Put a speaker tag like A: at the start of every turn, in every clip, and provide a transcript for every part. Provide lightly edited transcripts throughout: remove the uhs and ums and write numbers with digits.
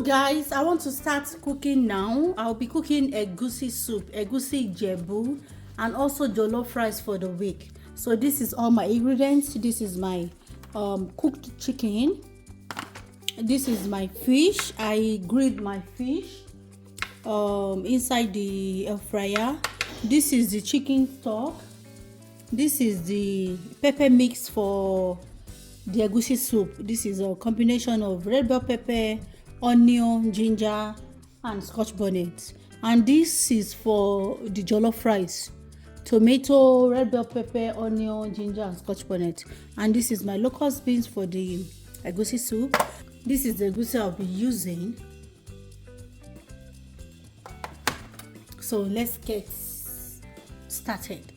A: Guys, I want to start cooking now. I'll be cooking egusi soup, egusi jebu, and also jollof rice for the week. So this is all my ingredients. This is my cooked chicken. This is my fish. I grilled my fish inside the air fryer. This is the chicken stock. This is the pepper mix for the egusi soup. This is a combination of red bell pepper, onion, ginger, and scotch bonnet. And this is for the jollof rice: tomato, red bell pepper, onion, ginger, and scotch bonnet. And this is my locust beans for the egusi soup. This is the egusi I'll be using. So let's get started.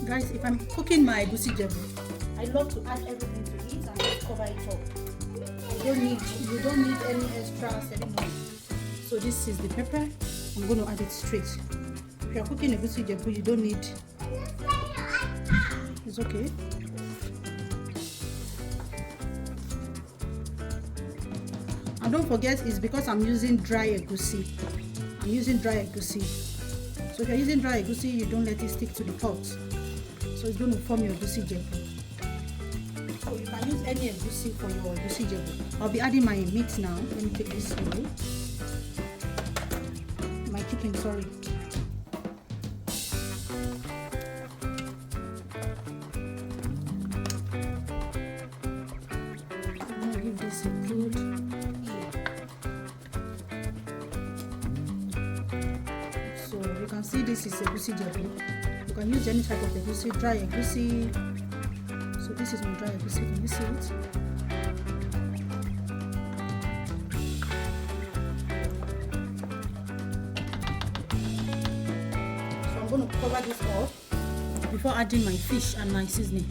A: Guys, if I'm cooking my egusi jebu, I love to add everything to it and just cover it up. You don't need any extras anymore. So this is the pepper. I'm going to add it straight. If you're cooking egusi jebu, you don't need. It's okay. And don't forget, it's because I'm using dry egusi. I'm using dry egusi. So if you're using dry egusi, you don't let it stick to the pot. So it's going to form your egusi jebu. So you can use any egusi for your egusi jebu. I'll be adding my meat now. Let me take this away. My chicken, sorry. I'm going to give this a good. So you can see this is egusi jebu. You can use any type of egusi, dry egusi. So this is my dry egusi. Can you see it? So I'm going to cover this up before adding my fish and my seasoning.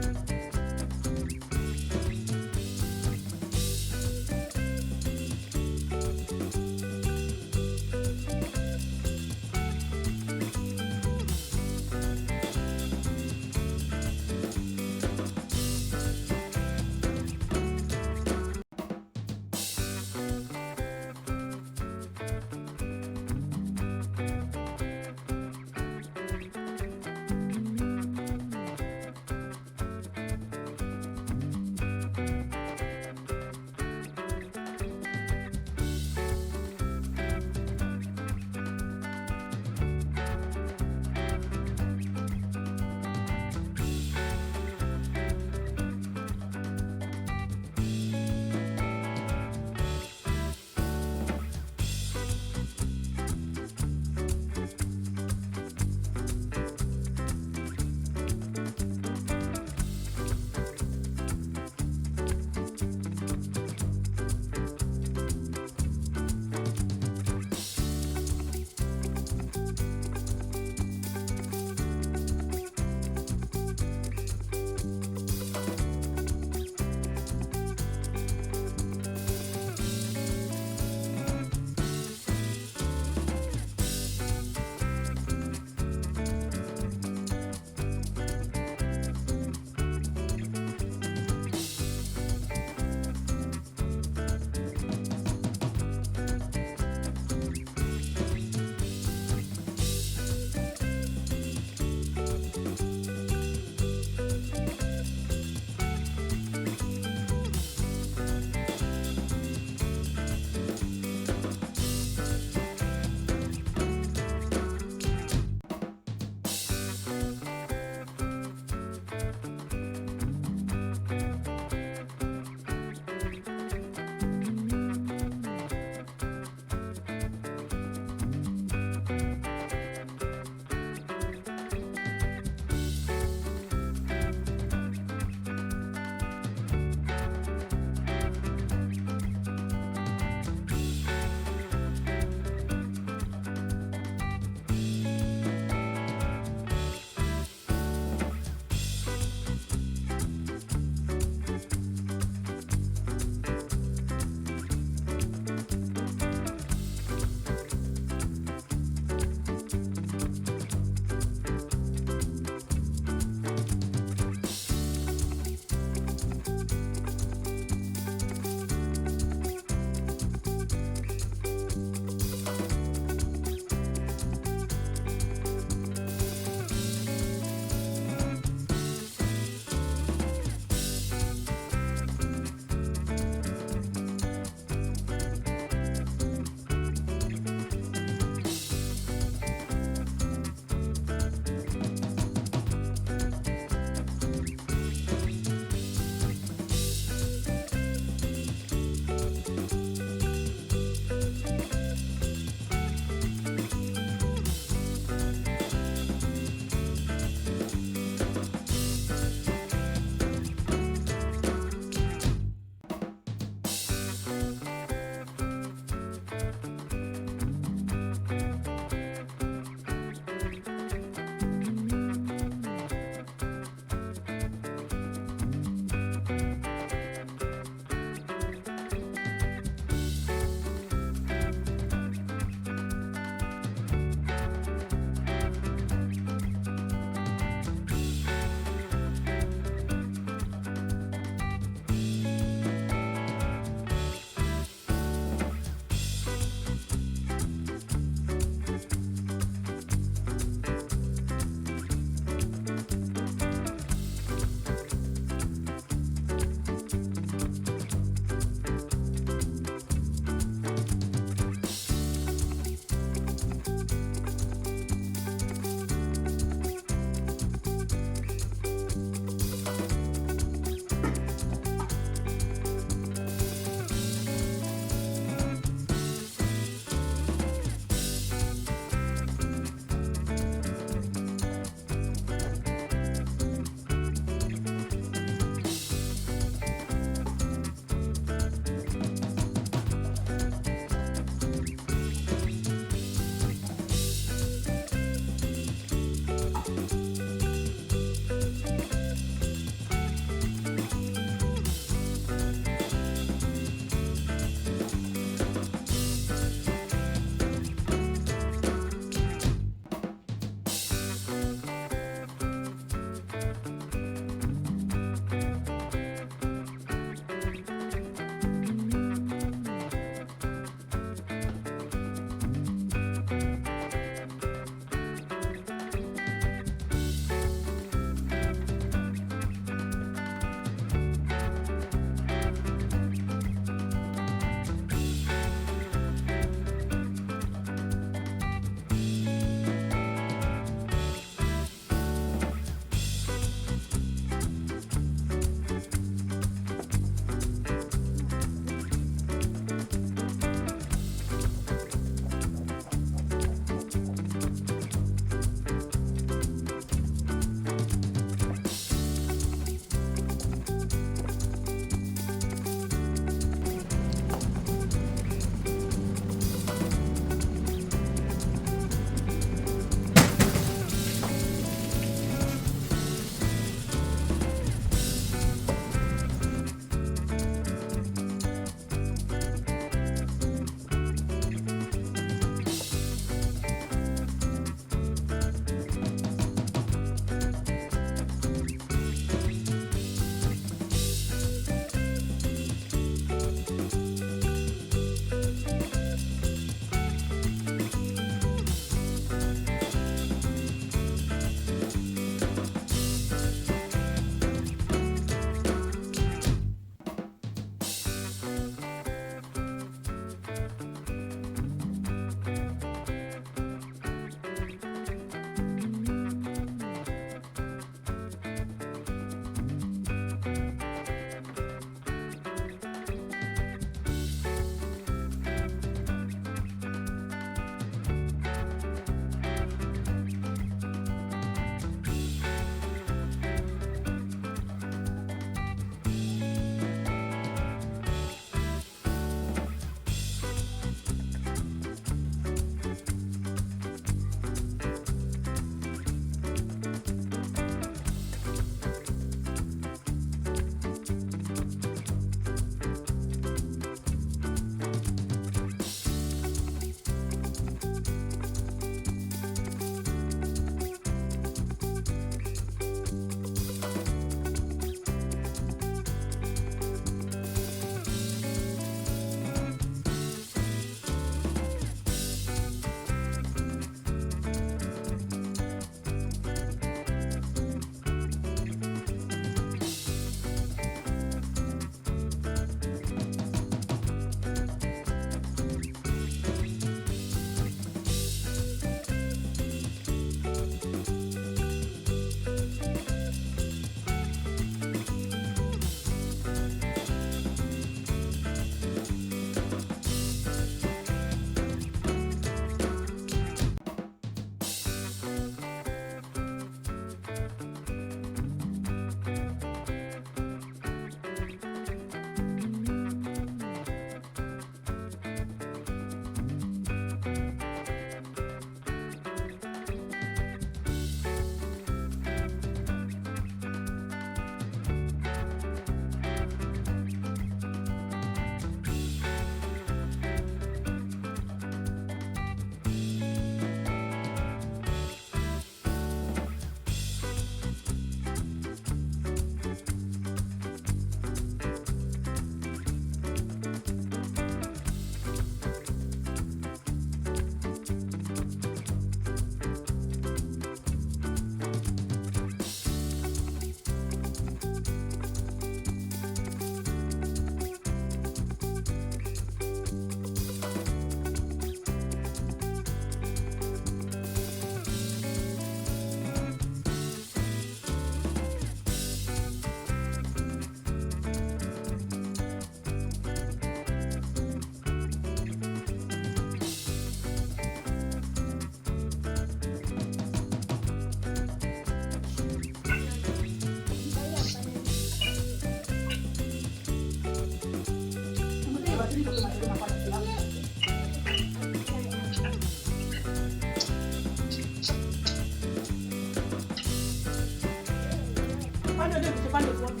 A: Baby,